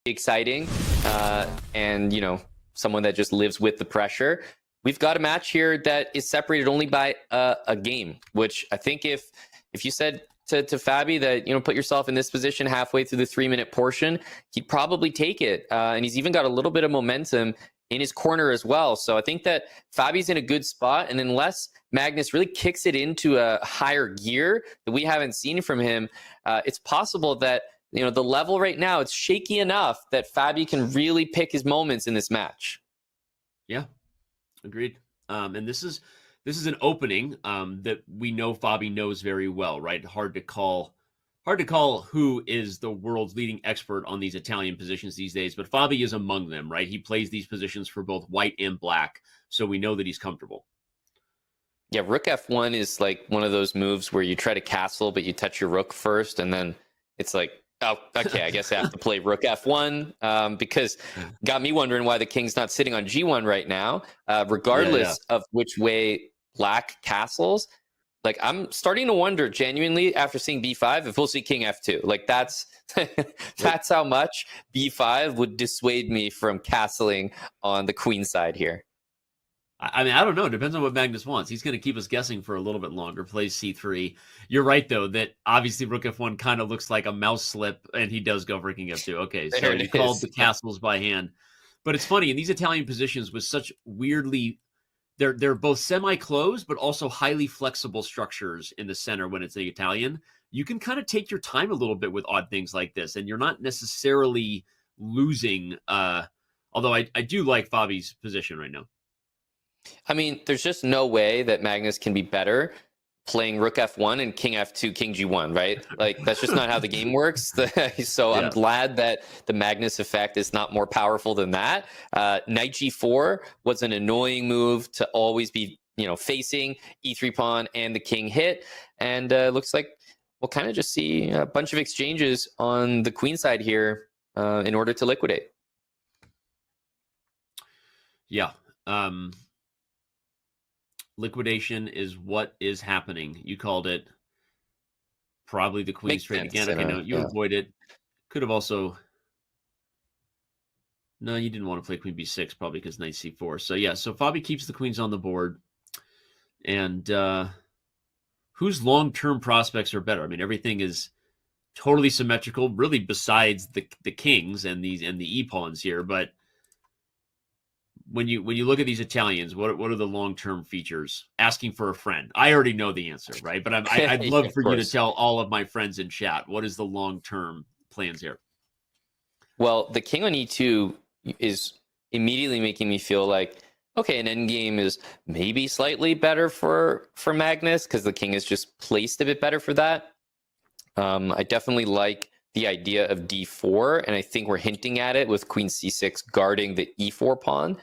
exciting, and someone that just lives with the pressure. We've got a match here that is separated only by a game, which I think if you said to Fabi that, put yourself in this position halfway through the 3-minute portion, he'd probably take it. And he's even got a little bit of momentum in his corner as well. So I think that Fabi's in a good spot. And unless Magnus really kicks it into a higher gear that we haven't seen from him, it's possible that, the level right now, it's shaky enough that Fabi can really pick his moments in this match. Yeah, agreed. And this is an opening that we know Fabi knows very well, right? Hard to call who is the world's leading expert on these Italian positions these days, but Fabi is among them, right? He plays these positions for both white and black, so we know that he's comfortable. Yeah, Rook F1 is like one of those moves where you try to castle, but you touch your rook first, and then it's like, oh, okay, I guess I have to play Rook F1, because got me wondering why the king's not sitting on G1 right now, regardless of which way black castles. Like, I'm starting to wonder genuinely after seeing B5 if we'll see King F2. Like, that's how much B5 would dissuade me from castling on the queen side here. I mean, I don't know. It depends on what Magnus wants. He's going to keep us guessing for a little bit longer. Plays C3. You're right, though, that obviously Rook F1 kind of looks like a mouse slip, and he does go for King F2. Okay, so you called the castles by hand. But it's funny, in these Italian positions with such weirdly, they're both semi-closed, but also highly flexible structures in the center when it's the Italian. You can kind of take your time a little bit with odd things like this, and you're not necessarily losing, although I do like Fabi's position right now. I mean, there's just no way that Magnus can be better playing Rook F1 and King F2, King G1, right? Like, that's just not how the game works. So I'm glad that the Magnus effect is not more powerful than that. Knight G4 was an annoying move to always be, facing E3 pawn and the king hit. And looks like we'll kind of just see a bunch of exchanges on the queen side here in order to liquidate. Yeah. Liquidation is what is happening. You called it. Probably the queen straight again. Okay, no, you avoid it. Could have also. No, you didn't want to play queen b6, probably because knight c4. So yeah, so Fabi keeps the queens on the board. And whose long-term prospects are better? I mean, everything is totally symmetrical, really, besides the kings and the e-pawns here, but when you look at these Italians, what are the long-term features? Asking for a friend. I already know the answer, right? But I'd love for you to tell all of my friends in chat, what is the long-term plans here? Well, the king on E2 is immediately making me feel like, okay, an endgame is maybe slightly better for Magnus because the king is just placed a bit better for that. I definitely like the idea of D4, and I think we're hinting at it with queen C6 guarding the E4 pawn.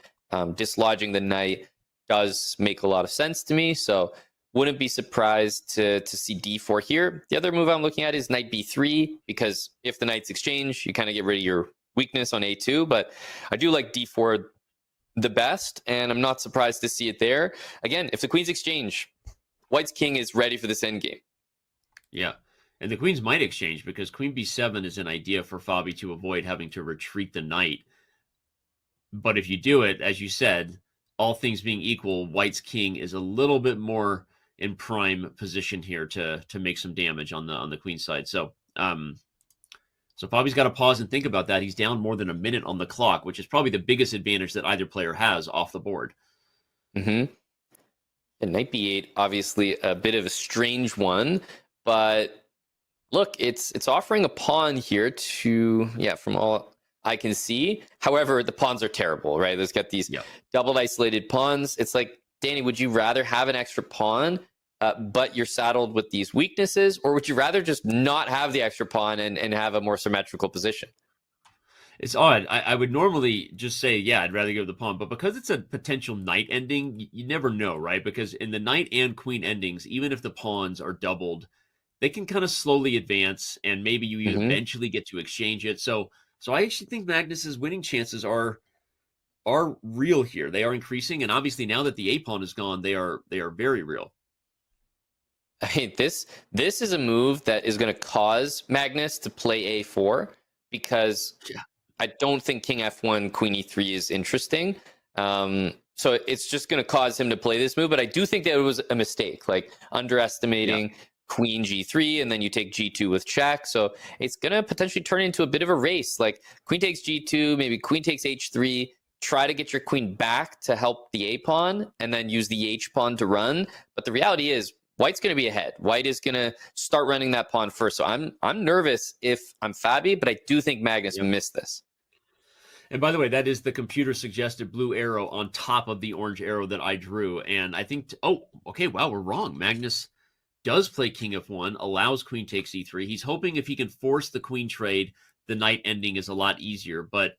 Dislodging the knight does make a lot of sense to me, so wouldn't be surprised to see D4 here. The other move I'm looking at is knight B3, because if the knights exchange, you kind of get rid of your weakness on A2, but I do like D4 the best, and I'm not surprised to see it there. Again, if the queens exchange, white's king is ready for this endgame. Yeah, and the queens might exchange, because queen B7 is an idea for Fabi to avoid having to retreat the knight. But if you do it, as you said, all things being equal, white's king is a little bit more in prime position here to make some damage on the queen side. So so Fabi's got to pause and think about that. He's down more than a minute on the clock, which is probably the biggest advantage that either player has off the board. And knight B8, obviously a bit of a strange one, but look, it's offering a pawn here to, from all I can see. However, the pawns are terrible, right? There's got these double isolated pawns. It's like, Danny, would you rather have an extra pawn, but you're saddled with these weaknesses, or would you rather just not have the extra pawn and have a more symmetrical position? It's odd. I would normally just say, I'd rather go with the pawn, but because it's a potential knight ending, you never know, right? Because in the knight and queen endings, even if the pawns are doubled, they can kind of slowly advance, and maybe you eventually get to exchange it. So I actually think Magnus's winning chances are real here. They are increasing, and obviously now that the A pawn is gone, they are very real. I mean, this is a move that is going to cause Magnus to play A4, because I don't think king f1, queen e3 is interesting. So it's just going to cause him to play this move. But I do think that it was a mistake, like underestimating queen g3, and then you take g2 with check. So it's going to potentially turn into a bit of a race. Like queen takes g2, maybe queen takes h3. Try to get your queen back to help the a pawn, and then use the h pawn to run. But the reality is, White's going to be ahead. White is going to start running that pawn first. So I'm nervous if I'm Fabi, but I do think Magnus missed this. And by the way, that is the computer suggested blue arrow on top of the orange arrow that I drew. And I think, okay, wow, we're wrong. Magnus does play king f1, allows queen takes e3. He's hoping if he can force the queen trade, the knight ending is a lot easier. But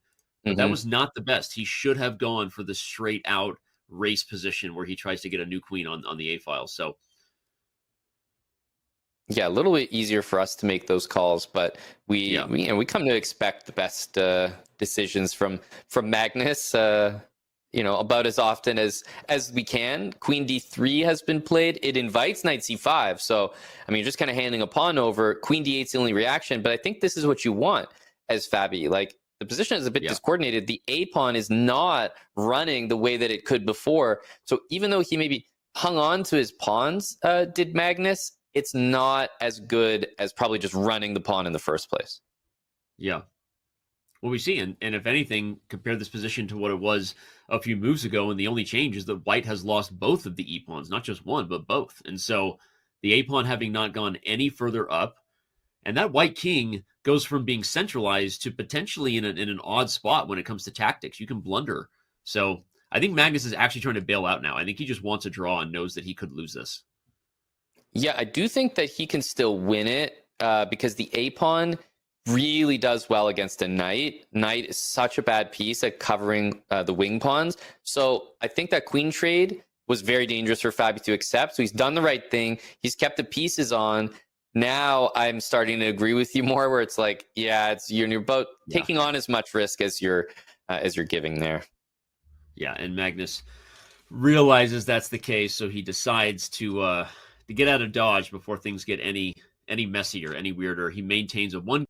that was not the best. He should have gone for the straight out race position where he tries to get a new queen on the a file. So yeah, a little bit easier for us to make those calls, but we come to expect the best decisions from Magnus. About as often as we can. Queen d3 has been played. It invites knight c5. So I mean, you're just kind of handing a pawn over. Queen d8's the only reaction, but I think this is what you want as Fabi. Like the position is a bit discoordinated. The a pawn is not running the way that it could before. So even though he maybe hung on to his pawns, did Magnus, it's not as good as probably just running the pawn in the first place. Yeah. Well, we see, and if anything, compare this position to what it was a few moves ago, and the only change is that White has lost both of the e-pawns, not just one, but both. And so the a-pawn having not gone any further up, and that White king goes from being centralized to potentially in an odd spot when it comes to tactics. You can blunder. So I think Magnus is actually trying to bail out now. I think he just wants a draw and knows that he could lose this. Yeah, I do think that he can still win it because the a-pawn really does well against a knight. Knight is such a bad piece at covering the wing pawns. So I think that queen trade was very dangerous for Fabi to accept. So he's done the right thing. He's kept the pieces on. Now I'm starting to agree with you more, where it's like, you're both taking on as much risk as you're giving there. Yeah, and Magnus realizes that's the case, so he decides to get out of Dodge before things get any messier, any weirder. He maintains a 1